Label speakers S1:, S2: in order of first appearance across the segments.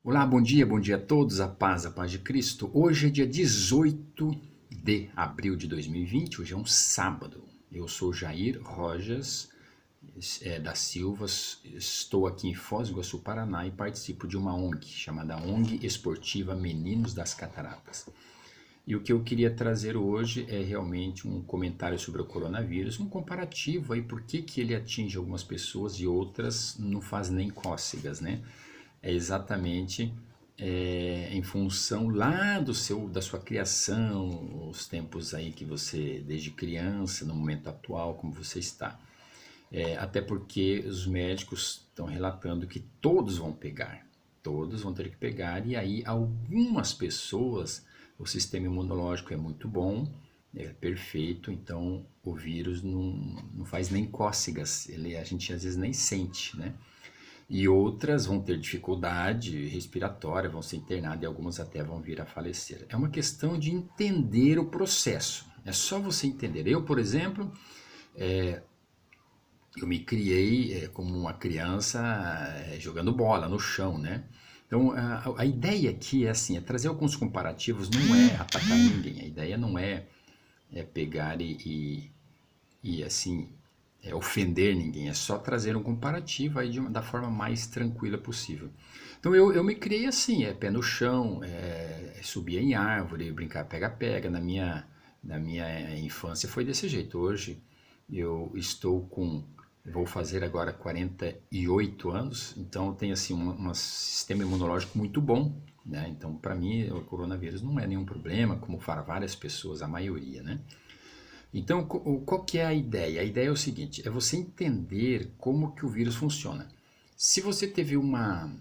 S1: Olá, bom dia a todos, a paz de Cristo. Hoje é dia 18 de abril de 2020, hoje é um sábado. Eu sou Jair Rojas da Silva, estou aqui em Foz do Iguaçu, Paraná e participo de uma ONG chamada ONG Esportiva Meninos das Cataratas. E o que eu queria trazer hoje é realmente um comentário sobre o coronavírus, um comparativo aí, por que ele atinge algumas pessoas e outras não faz nem cócegas, né? É exatamente em função lá da sua criação, os tempos aí que você, desde criança, no momento atual, como você está. Até porque os médicos estão relatando que todos vão pegar, todos vão ter que pegar, e aí algumas pessoas, o sistema imunológico é muito bom, é perfeito, então o vírus não faz nem cócegas, a gente às vezes nem sente, né? E outras vão ter dificuldade respiratória, vão ser internadas e algumas até vão vir a falecer. É uma questão de entender o processo. É só você entender. Eu, por exemplo, eu me criei como uma criança jogando bola no chão, né? Então, a ideia aqui é assim, é trazer alguns comparativos, não é atacar ninguém. A ideia não é pegar e assim, ofender ninguém, é só trazer um comparativo aí da forma mais tranquila possível. Então eu me criei assim, pé no chão, subia em árvore, brincar pega-pega. Na minha infância foi desse jeito. Hoje eu estou vou fazer agora 48 anos, então eu tenho assim um sistema imunológico muito bom, né? Então para mim o coronavírus não é nenhum problema, como para várias pessoas, a maioria, né? Então, qual que é a ideia? A ideia é o seguinte, é você entender como que o vírus funciona. Se você teve uma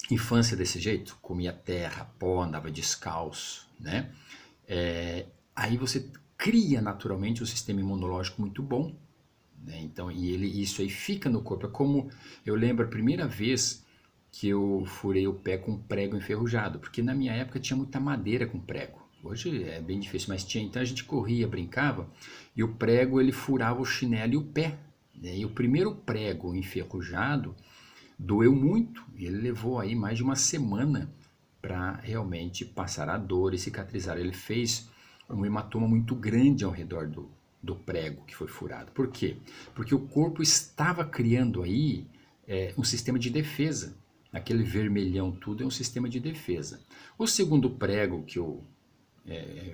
S1: infância desse jeito, comia terra, pó, andava descalço, né? Aí você cria naturalmente um sistema imunológico muito bom, né? Então, isso aí fica no corpo. É como eu lembro a primeira vez que eu furei o pé com prego enferrujado, porque na minha época tinha muita madeira com prego. Hoje é bem difícil, mas tinha. Então a gente corria, brincava, e o prego ele furava o chinelo e o pé, né? E o primeiro prego enferrujado doeu muito, e ele levou aí mais de uma semana para realmente passar a dor e cicatrizar. Ele fez um hematoma muito grande ao redor do prego que foi furado. Por quê? Porque o corpo estava criando aí um sistema de defesa. Aquele vermelhão tudo é um sistema de defesa. O segundo prego que eu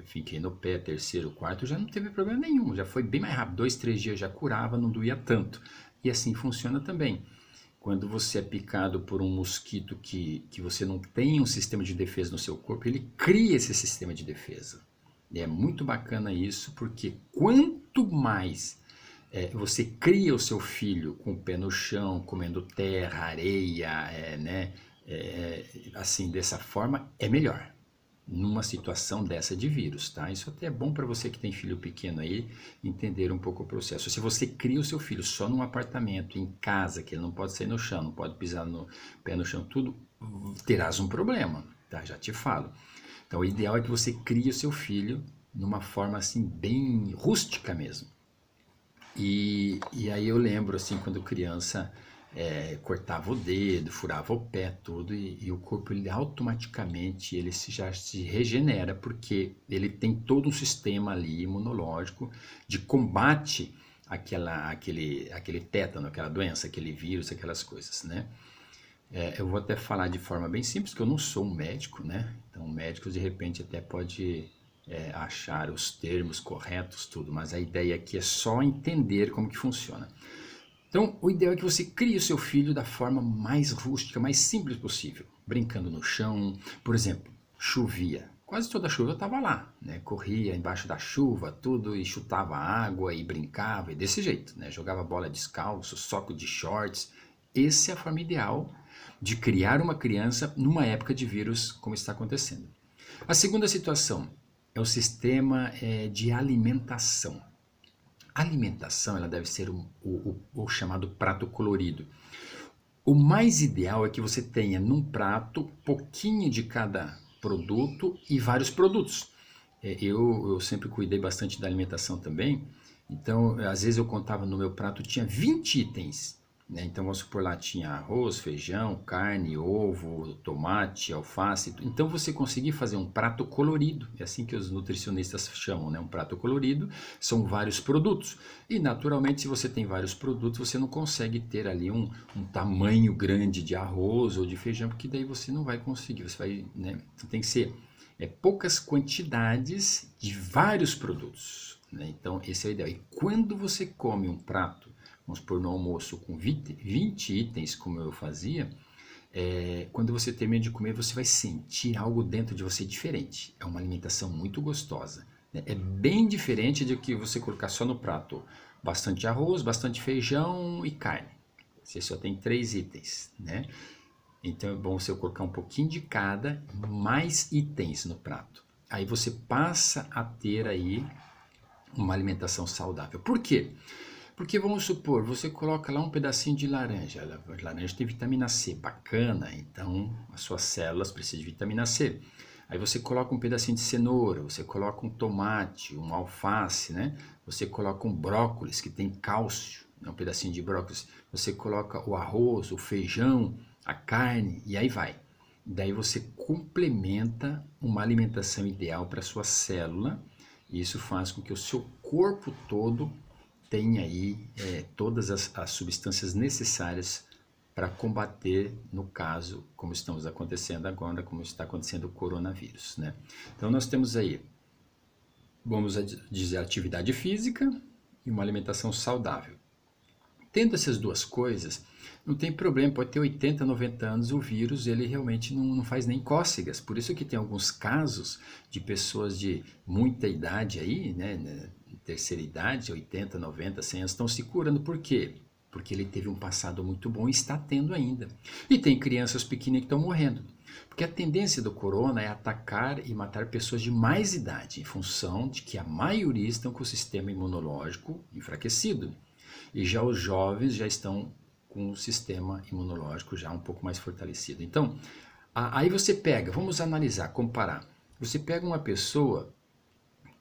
S1: fiquei no pé, terceiro, quarto, já não teve problema nenhum, já foi bem mais rápido, 2, 3 dias já curava, não doía tanto. E assim funciona também. Quando você é picado por um mosquito que você não tem um sistema de defesa no seu corpo, ele cria esse sistema de defesa. E é muito bacana isso, porque quanto mais você cria o seu filho com o pé no chão, comendo terra, areia, né, assim, dessa forma, é melhor numa situação dessa de vírus, tá? Isso até é bom para você que tem filho pequeno aí entender um pouco o processo. Se você cria o seu filho só num apartamento, em casa, que ele não pode sair no chão, não pode pisar no pé no chão, tudo, terás um problema, tá? Já te falo. Então, o ideal é que você crie o seu filho numa forma assim bem rústica mesmo. E aí eu lembro assim quando criança cortava o dedo, furava o pé, tudo, e o corpo ele automaticamente já se regenera, porque ele tem todo um sistema ali imunológico de combate aquele tétano, aquela doença, aquele vírus, aquelas coisas, né? Eu vou até falar de forma bem simples, que eu não sou um médico, né? Então, médicos de repente até pode achar os termos corretos, tudo, mas a ideia aqui é só entender como que funciona. Então, o ideal é que você crie o seu filho da forma mais rústica, mais simples possível, brincando no chão. Por exemplo, chovia. Quase toda chuva eu estava lá, né? Corria embaixo da chuva, tudo, e chutava água e brincava, e desse jeito, né? Jogava bola descalço, soco de shorts. Essa é a forma ideal de criar uma criança numa época de vírus como está acontecendo. A segunda situação é o sistema de alimentação. A alimentação ela deve ser o chamado prato colorido. O mais ideal é que você tenha num prato pouquinho de cada produto e vários produtos. Eu sempre cuidei bastante da alimentação também, então às vezes eu contava no meu prato, tinha 20 itens. né? Então, vamos supor, lá tinha arroz, feijão, carne, ovo, tomate, alface. Então, você conseguir fazer um prato colorido, é assim que os nutricionistas chamam, né? Um prato colorido, são vários produtos. E, naturalmente, se você tem vários produtos, você não consegue ter ali um tamanho grande de arroz ou de feijão, porque daí você não vai conseguir, você vai, né? Então, tem que ser poucas quantidades de vários produtos, né? Então, esse é o ideal. E quando você come um prato, vamos pôr no almoço com 20 itens, como eu fazia, quando você termina de comer, você vai sentir algo dentro de você diferente. É uma alimentação muito gostosa, né? É bem diferente do que você colocar só no prato bastante arroz, bastante feijão e carne. Você só tem 3 itens, né? Então é bom você colocar um pouquinho de cada, mais itens no prato. Aí você passa a ter aí uma alimentação saudável. Por quê? Porque vamos supor, você coloca lá um pedacinho de laranja. A laranja tem vitamina C, bacana, então as suas células precisam de vitamina C. Aí você coloca um pedacinho de cenoura, você coloca um tomate, um alface, né? Você coloca um brócolis que tem cálcio, né? Um pedacinho de brócolis. Você coloca o arroz, o feijão, a carne e aí vai. Daí você complementa uma alimentação ideal para a sua célula e isso faz com que o seu corpo todo tenha aí todas as substâncias necessárias para combater, no caso, como estamos acontecendo agora, como está acontecendo o coronavírus, né? Então nós temos aí, vamos dizer, atividade física e uma alimentação saudável. Tendo essas duas coisas, não tem problema, pode ter 80, 90 anos, o vírus ele realmente não faz nem cócegas. Por isso que tem alguns casos de pessoas de muita idade aí, né, terceira idade, 80, 90, 100 anos, estão se curando. Por quê? Porque ele teve um passado muito bom e está tendo ainda. E tem crianças pequenas que estão morrendo. Porque a tendência do corona é atacar e matar pessoas de mais idade, em função de que a maioria estão com o sistema imunológico enfraquecido. E já os jovens já estão com o sistema imunológico já um pouco mais fortalecido. Então, aí você pega, vamos analisar, comparar. Você pega uma pessoa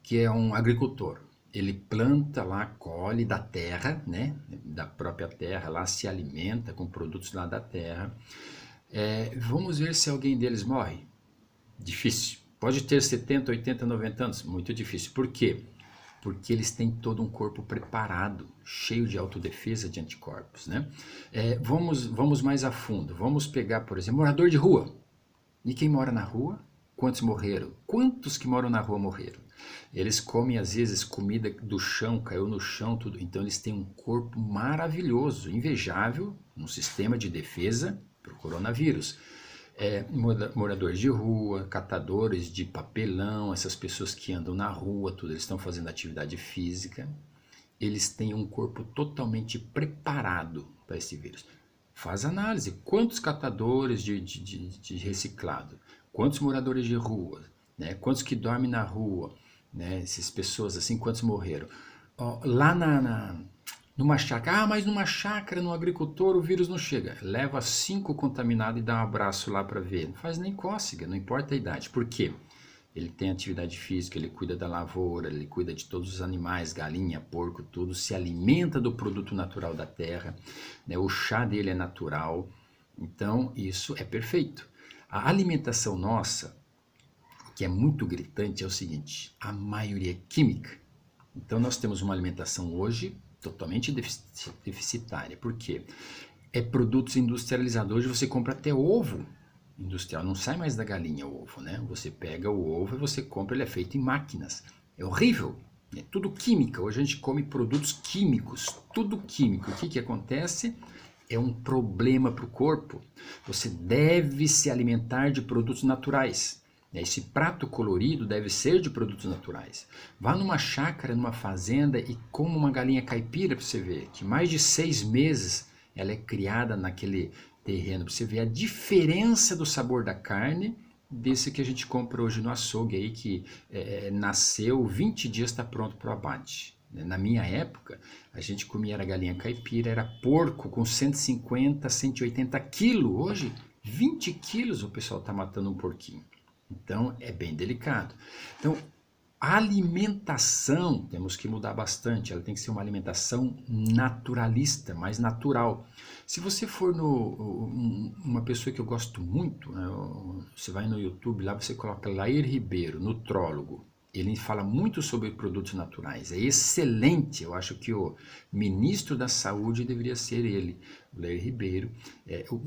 S1: que é um agricultor, ele planta lá, colhe da terra, né, da própria terra, lá se alimenta com produtos lá da terra. Vamos ver se alguém deles morre. Difícil. Pode ter 70, 80, 90 anos, muito difícil. Por quê? Porque eles têm todo um corpo preparado, cheio de autodefesa de anticorpos, né? Vamos mais a fundo. Vamos pegar, por exemplo, morador de rua. E quem mora na rua? Quantos morreram? Quantos que moram na rua morreram? Eles comem, às vezes, comida do chão, caiu no chão, tudo. Então, eles têm um corpo maravilhoso, invejável, um sistema de defesa para o coronavírus. Moradores de rua, catadores de papelão, essas pessoas que andam na rua, tudo, eles estão fazendo atividade física, eles têm um corpo totalmente preparado para esse vírus. Faz análise, quantos catadores de reciclado, quantos moradores de rua, né? Quantos que dormem na rua, né? Essas pessoas assim, quantos morreram? Lá numa chácara, mas numa chácara, no agricultor, o vírus não chega. Leva 5 contaminados e dá um abraço lá para ver. Não faz nem cócega, não importa a idade. Por quê? Ele tem atividade física, ele cuida da lavoura, ele cuida de todos os animais, galinha, porco, tudo. Se alimenta do produto natural da terra, né? O chá dele é natural. Então, isso é perfeito. A alimentação nossa, que é muito gritante, é o seguinte: a maioria é química. Então, nós temos uma alimentação hoje totalmente deficitária. Por quê? Produtos industrializados. Hoje você compra até ovo industrial. Não sai mais da galinha o ovo, né? Você pega o ovo e você compra, ele é feito em máquinas. É horrível. É tudo química. Hoje a gente come produtos químicos. Tudo químico. O que acontece? É um problema para o corpo. Você deve se alimentar de produtos naturais. Esse prato colorido deve ser de produtos naturais. Vá numa chácara, numa fazenda e coma uma galinha caipira para você ver que mais de 6 meses ela é criada naquele terreno. Para você ver a diferença do sabor da carne desse que a gente compra hoje no açougue aí, que nasceu 20 dias, está pronto para o abate. Na minha época, a gente comia era galinha caipira, era porco com 150, 180 quilos. Hoje, 20 quilos o pessoal está matando um porquinho. Então, é bem delicado. Então, A alimentação, temos que mudar bastante, ela tem que ser uma alimentação naturalista, mais natural. Se você for uma pessoa que eu gosto muito, né, você vai no YouTube, lá você coloca Lair Ribeiro, nutrólogo. Ele fala muito sobre produtos naturais, é excelente. Eu acho que o ministro da Saúde deveria ser ele, o Lair Ribeiro.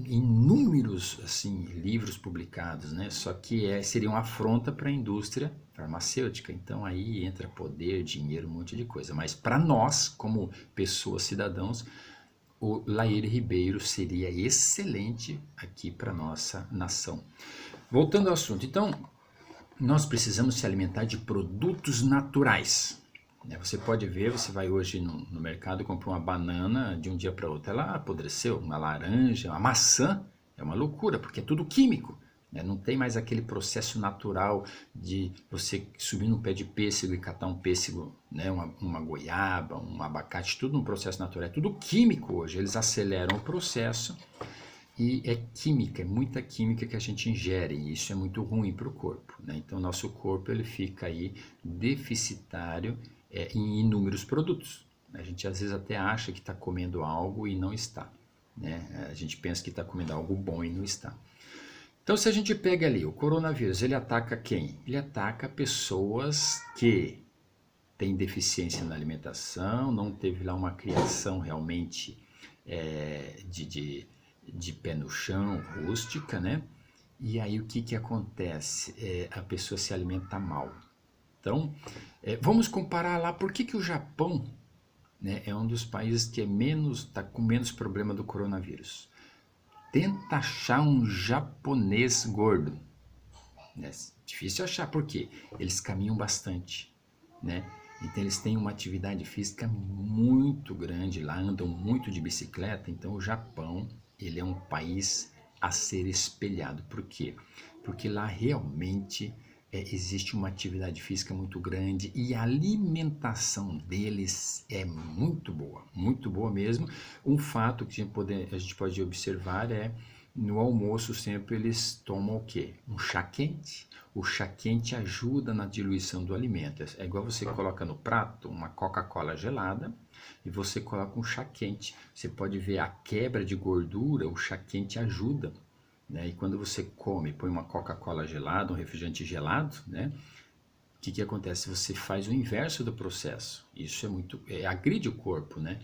S1: Inúmeros assim, livros publicados, né? Só que seria uma afronta para a indústria farmacêutica. Então aí entra poder, dinheiro, um monte de coisa. Mas para nós, como pessoas, cidadãos, o Lair Ribeiro seria excelente aqui para nossa nação. Voltando ao assunto, então, nós precisamos se alimentar de produtos naturais. Você pode ver, você vai hoje no mercado e compra uma banana, de um dia para outro ela apodreceu, uma laranja, uma maçã, é uma loucura, porque é tudo químico. Não tem mais aquele processo natural de você subir no pé de pêssego e catar um pêssego, né, uma goiaba, um abacate, tudo no processo natural. É tudo químico hoje, eles aceleram o processo e é química, é muita química que a gente ingere e isso é muito ruim para o corpo. Então, nosso corpo ele fica aí deficitário em inúmeros produtos. A gente às vezes até acha que está comendo algo e não está. A gente pensa que está comendo algo bom e não está. Então, se a gente pega ali o coronavírus, ele ataca quem? Ele ataca pessoas que têm deficiência na alimentação, não teve lá uma criação realmente de pé no chão, rústica, né? E aí o que acontece? A pessoa se alimenta mal. Então, vamos comparar lá, por que o Japão, né, é um dos países que está com menos problema do coronavírus? Tenta achar um japonês gordo. Difícil achar, por quê? Eles caminham bastante, né? Então eles têm uma atividade física muito grande lá, andam muito de bicicleta. Então o Japão, ele é um país a ser espelhado. Por quê? Porque lá realmente existe uma atividade física muito grande e a alimentação deles é muito boa mesmo. Um fato que a gente pode observar no almoço sempre eles tomam o quê? Um chá quente. O chá quente ajuda na diluição do alimento. É igual você coloca no prato uma Coca-Cola gelada e você coloca um chá quente. Você pode ver a quebra de gordura, o chá quente ajuda. E quando você come, põe uma Coca-Cola gelada, um refrigerante gelado, né? O que acontece? Você faz o inverso do processo. Isso agride o corpo, né?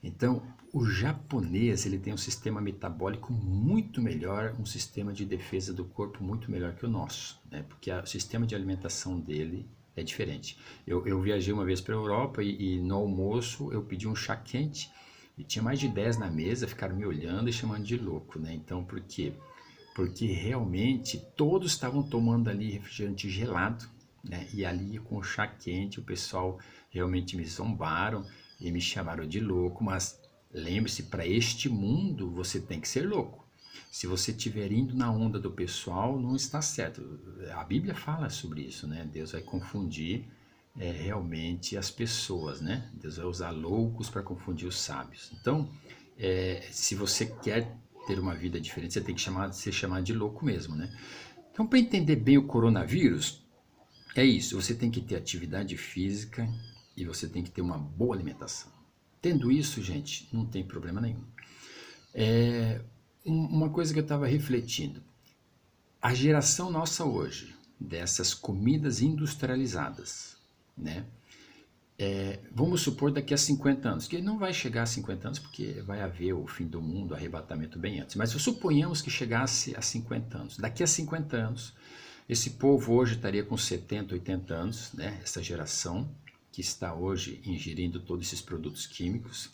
S1: Então, o japonês, ele tem um sistema metabólico muito melhor, um sistema de defesa do corpo muito melhor que o nosso, né? Porque o sistema de alimentação dele é diferente. Eu viajei uma vez para a Europa e no almoço eu pedi um chá quente e tinha mais de 10 na mesa, ficaram me olhando e chamando de louco, né? Então, por quê? Porque realmente todos estavam tomando ali refrigerante gelado, né? E ali com o chá quente o pessoal realmente me zombaram e me chamaram de louco, mas lembre-se, para este mundo você tem que ser louco. Se você estiver indo na onda do pessoal, não está certo. A Bíblia fala sobre isso, né? Deus vai confundir realmente as pessoas, né? Deus vai usar loucos para confundir os sábios. Então, se você quer ter uma vida diferente, você tem que ser chamado de louco mesmo, né? Então, para entender bem o coronavírus, é isso. Você tem que ter atividade física e você tem que ter uma boa alimentação. Tendo isso, gente, não tem problema nenhum. Uma coisa que eu estava refletindo. A geração nossa hoje, dessas comidas industrializadas, né? Vamos supor daqui a 50 anos, que não vai chegar a 50 anos porque vai haver o fim do mundo, o arrebatamento bem antes, mas suponhamos que chegasse a 50 anos. Daqui a 50 anos, esse povo hoje estaria com 70, 80 anos, né? Essa geração que está hoje ingerindo todos esses produtos químicos.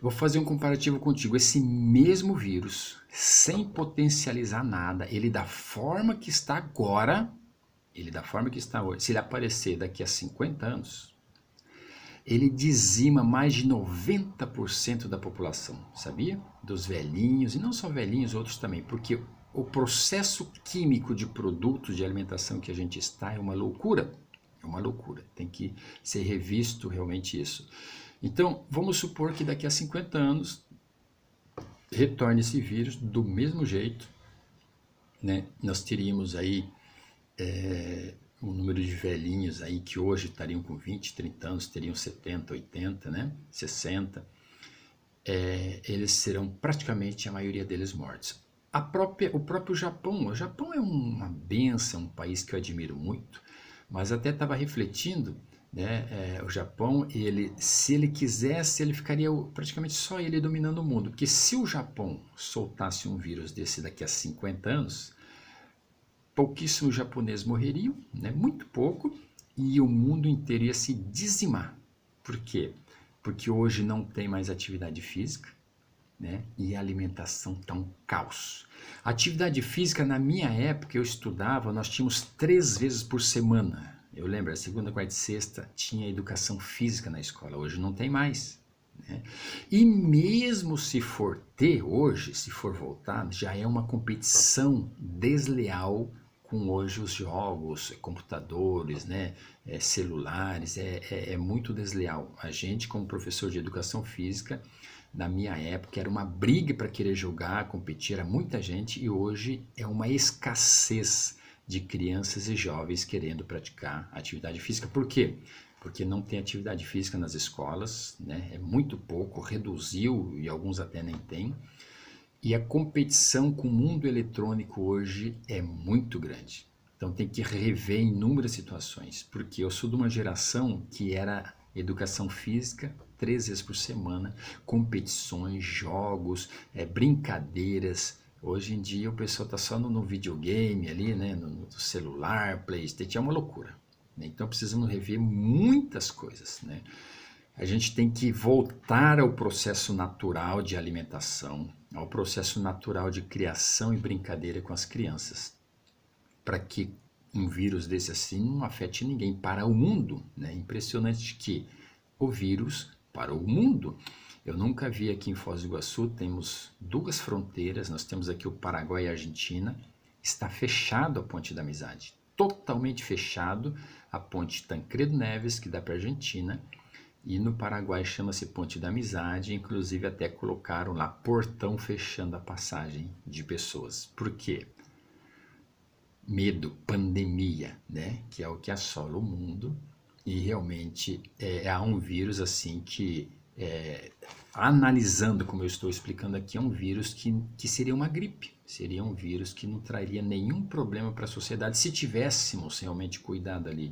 S1: Vou fazer um comparativo contigo. Esse mesmo vírus, sem potencializar nada, ele da forma que está agora, ele da forma que está hoje, se ele aparecer daqui a 50 anos, ele dizima mais de 90% da população, sabia? Dos velhinhos, e não só velhinhos, outros também, porque o processo químico de produtos de alimentação que a gente está é uma loucura. É uma loucura, tem que ser revisto realmente isso. Então, vamos supor que daqui a 50 anos retorne esse vírus do mesmo jeito, né? Nós teríamos aí o número de velhinhos aí que hoje estariam com 20, 30 anos, teriam 70, 80, né? 60, eles serão praticamente a maioria deles mortos. O próprio Japão, o Japão é uma benção, um país que eu admiro muito, mas até estava refletindo, né? O Japão, se ele quisesse, ele ficaria praticamente só ele dominando o mundo, porque se o Japão soltasse um vírus desse daqui a 50 anos, pouquíssimos japoneses morreriam, né? Muito pouco, e o mundo inteiro ia se dizimar. Por quê? Porque hoje não tem mais atividade física, né? E a alimentação está um caos. A atividade física, na minha época, eu estudava, nós tínhamos 3 vezes por semana. Eu lembro, a segunda, quarta e sexta tinha educação física na escola, hoje não tem mais, né? E mesmo se for ter hoje, se for voltar, já é uma competição desleal com hoje os jogos, computadores, né, celulares, é muito desleal. A gente, como professor de educação física, na minha época, era uma briga para querer jogar, competir, era muita gente, e hoje é uma escassez de crianças e jovens querendo praticar atividade física. Por quê? Porque não tem atividade física nas escolas, né? É muito pouco, reduziu e alguns até nem têm. E a competição com o mundo eletrônico hoje é muito grande. Então tem que rever inúmeras situações, porque eu sou de uma geração que era educação física 3 vezes por semana, competições, jogos, brincadeiras. Hoje em dia o pessoal está só no videogame ali, né, no celular, PlayStation, é uma loucura, né? Então precisamos rever muitas coisas, né? A gente tem que voltar ao processo natural de alimentação, ao processo natural de criação e brincadeira com as crianças, para que um vírus desse assim não afete ninguém para o mundo, né? Impressionante que o vírus parou o mundo. Eu nunca vi aqui em Foz do Iguaçu, temos 2 fronteiras, nós temos aqui o Paraguai e a Argentina, está fechado a Ponte da Amizade, totalmente fechado a Ponte Tancredo Neves, que dá para a Argentina, e no Paraguai chama-se Ponte da Amizade, inclusive até colocaram lá portão fechando a passagem de pessoas. Por quê? Medo, pandemia, né? Que é o que assola o mundo, e realmente há um vírus assim que, analisando como eu estou explicando aqui, é um vírus que seria uma gripe, seria um vírus que não traria nenhum problema para a sociedade se tivéssemos realmente cuidado ali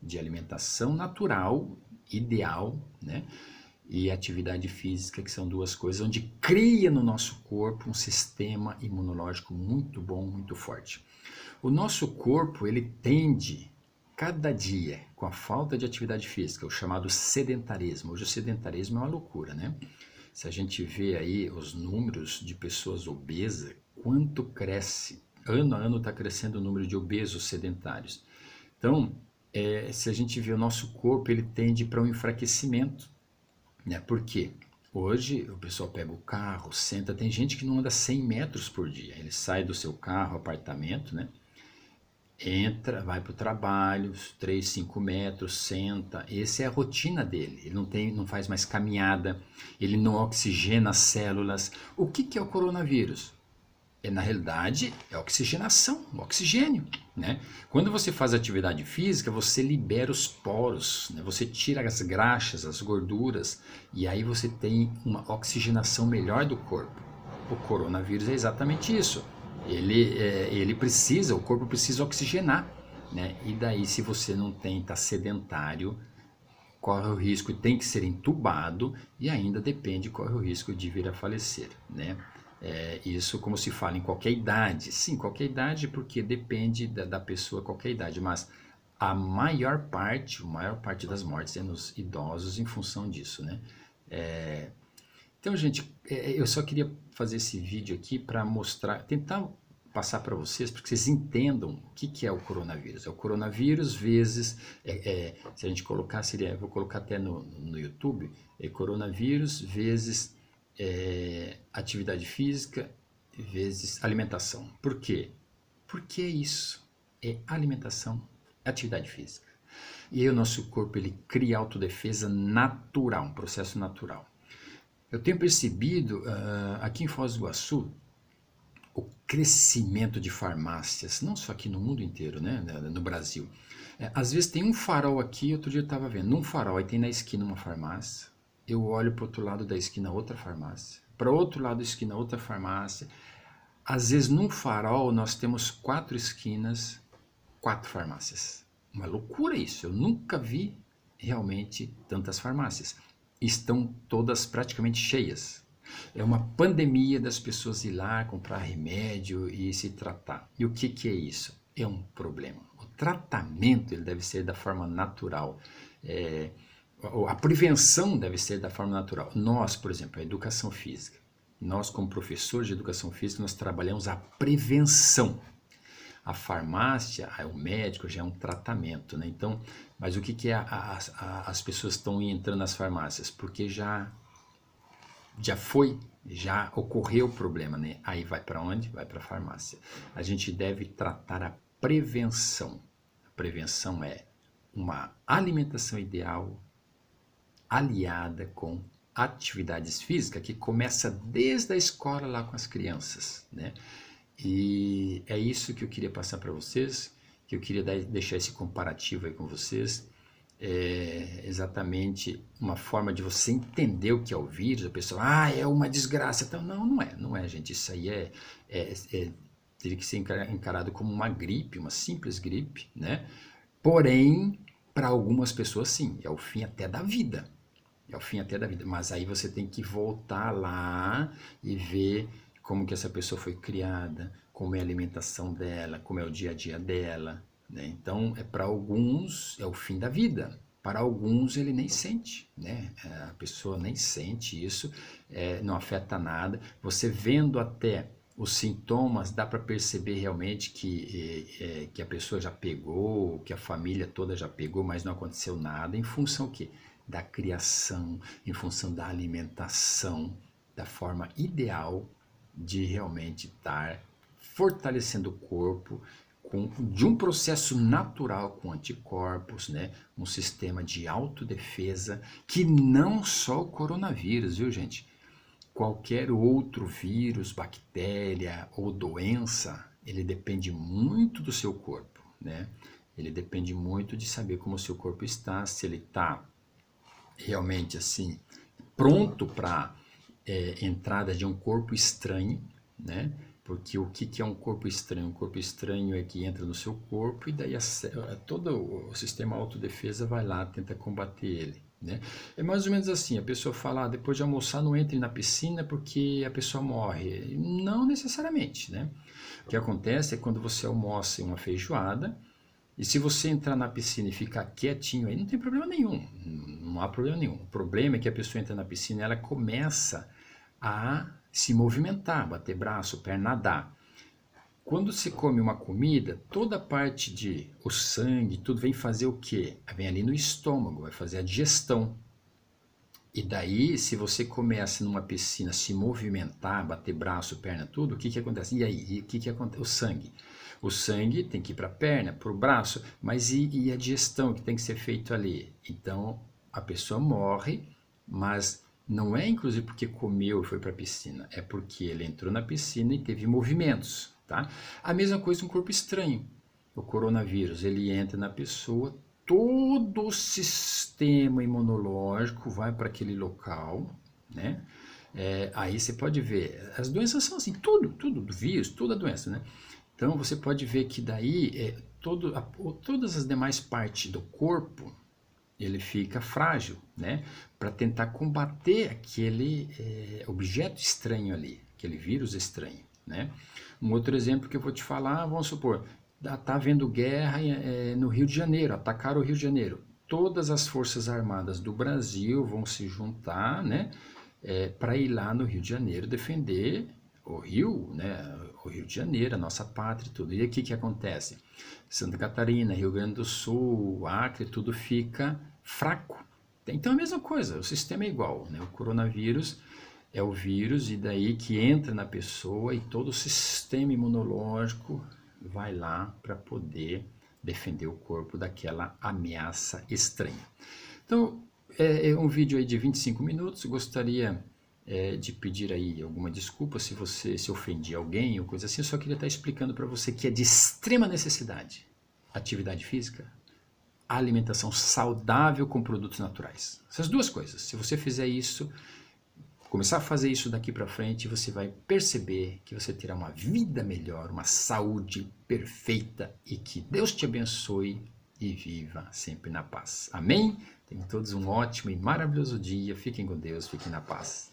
S1: de alimentação natural, ideal, né? E atividade física, que são 2 coisas onde cria no nosso corpo um sistema imunológico muito bom, muito forte. O nosso corpo, ele tende, cada dia, com a falta de atividade física, o chamado sedentarismo. Hoje o sedentarismo é uma loucura, né? Se a gente vê aí os números de pessoas obesas, quanto cresce, ano a ano está crescendo o número de obesos sedentários. Então, se a gente vê o nosso corpo, ele tende para um enfraquecimento, né? Por quê? Hoje o pessoal pega o carro, senta, tem gente que não anda 100 metros por dia, ele sai do seu carro, apartamento, né? Entra, vai para o trabalho, 3, 5 metros, senta, essa é a rotina dele, ele não faz mais caminhada, ele não oxigena as células. O que é o coronavírus? Na realidade, é oxigenação, oxigênio, né? Quando você faz atividade física, você libera os poros, né? Você tira as graxas, as gorduras, e aí você tem uma oxigenação melhor do corpo. O coronavírus é exatamente isso. O corpo precisa oxigenar, né? E daí, se você não tem, está sedentário, corre o risco, tem que ser entubado, e ainda corre o risco de vir a falecer, né? Isso como se fala em qualquer idade. Sim, qualquer idade, porque depende da pessoa, qualquer idade, mas a maior parte das mortes é nos idosos em função disso, né? Então, gente, eu só queria fazer esse vídeo aqui para mostrar, tentar passar para vocês, para que vocês entendam o que é o coronavírus. É o coronavírus vezes, se a gente colocar, vou colocar até no YouTube, coronavírus vezes atividade física vezes alimentação. Por quê? Porque é isso, é alimentação, atividade física. E aí o nosso corpo, ele cria autodefesa natural, um processo natural. Eu tenho percebido, aqui em Foz do Iguaçu, o crescimento de farmácias, não só aqui no mundo inteiro, né, no Brasil. Às vezes tem um farol aqui, outro dia eu estava vendo, num farol, aí tem na esquina uma farmácia, eu olho para o outro lado da esquina outra farmácia, para o outro lado da esquina outra farmácia. Às vezes num farol nós temos 4 esquinas, 4 farmácias. Uma loucura isso, eu nunca vi realmente tantas farmácias. Estão todas praticamente cheias. É uma pandemia das pessoas ir lá comprar remédio e se tratar. E o que é isso? É um problema. O tratamento ele deve ser da forma natural. A prevenção deve ser da forma natural. Nós, por exemplo, a educação física. Nós, como professores de educação física, nós trabalhamos a prevenção. A farmácia, o médico já é um tratamento, né? Então, mas o que as pessoas estão entrando nas farmácias? Porque já ocorreu o problema, né? Aí vai para onde? Vai para a farmácia. A gente deve tratar a prevenção. A prevenção é uma alimentação ideal aliada com atividades físicas, que começa desde a escola lá com as crianças, né? E é isso que eu queria passar para vocês, que eu queria deixar esse comparativo aí com vocês. É exatamente uma forma de você entender o que é o vírus. A pessoa, é uma desgraça. Então, não é, gente. Isso aí teria que ser encarado como uma gripe, uma simples gripe, né? Porém, para algumas pessoas, sim, é o fim até da vida. É o fim até da vida. Mas aí você tem que voltar lá e ver como que essa pessoa foi criada, como é a alimentação dela, como é o dia a dia dela, né? Então, para alguns é o fim da vida. Para alguns ele nem sente, né? A pessoa nem sente isso, não afeta nada. Você vendo até os sintomas, dá para perceber realmente que a pessoa já pegou, que a família toda já pegou, mas não aconteceu nada, em função o quê? Da criação, em função da alimentação, da forma ideal de realmente estar fortalecendo o corpo de um processo natural com anticorpos, né? Um sistema de autodefesa, que não só o coronavírus, viu, gente? Qualquer outro vírus, bactéria ou doença, ele depende muito do seu corpo, né? Ele depende muito de saber como o seu corpo está, se ele está realmente assim pronto para entrada de um corpo estranho, né? Porque o que é um corpo estranho? Um corpo estranho é que entra no seu corpo e daí todo o sistema autodefesa vai lá, tenta combater ele, né? É mais ou menos assim, a pessoa fala, depois de almoçar não entre na piscina porque a pessoa morre. Não necessariamente, né? O que acontece é quando você almoça uma feijoada, e se você entrar na piscina e ficar quietinho aí, não tem problema nenhum. Não há problema nenhum. O problema é que a pessoa entra na piscina e ela começa a se movimentar, bater braço, perna, nadar. Quando você come uma comida, toda a parte o sangue, tudo vem fazer o quê? Vem ali no estômago, vai fazer a digestão. E daí, se você começa numa piscina a se movimentar, bater braço, perna, tudo, o que acontece? E aí, o que acontece? O sangue. O sangue tem que ir para a perna, para o braço, mas e a digestão que tem que ser feito ali? Então, a pessoa morre, mas não é inclusive porque comeu e foi para a piscina, é porque ele entrou na piscina e teve movimentos, tá? A mesma coisa um corpo estranho. O coronavírus, ele entra na pessoa, todo o sistema imunológico vai para aquele local, né? Aí você pode ver, as doenças são assim, tudo do vírus, toda a doença, né? Então você pode ver que daí todas as demais partes do corpo ele fica frágil, né? Para tentar combater aquele objeto estranho ali, aquele vírus estranho, né? Um outro exemplo que eu vou te falar, vamos supor, está havendo guerra no Rio de Janeiro, atacaram o Rio de Janeiro. Todas as forças armadas do Brasil vão se juntar, né? Para ir lá no Rio de Janeiro defender o Rio, né? O Rio de Janeiro, a nossa pátria e tudo. E aqui que acontece? Santa Catarina, Rio Grande do Sul, Acre, tudo fica fraco. Então é a mesma coisa, o sistema é igual, né? O coronavírus é o vírus e daí que entra na pessoa e todo o sistema imunológico vai lá para poder defender o corpo daquela ameaça estranha. Então, é um vídeo aí de 25 minutos, gostaria de pedir aí alguma desculpa se ofendi alguém ou coisa assim. Eu só queria estar explicando para você que é de extrema necessidade atividade física, alimentação saudável com produtos naturais. Essas duas coisas. Se você fizer isso, começar a fazer isso daqui para frente, você vai perceber que você terá uma vida melhor, uma saúde perfeita e que Deus te abençoe e viva sempre na paz. Amém? Tenham todos um ótimo e maravilhoso dia. Fiquem com Deus, fiquem na paz.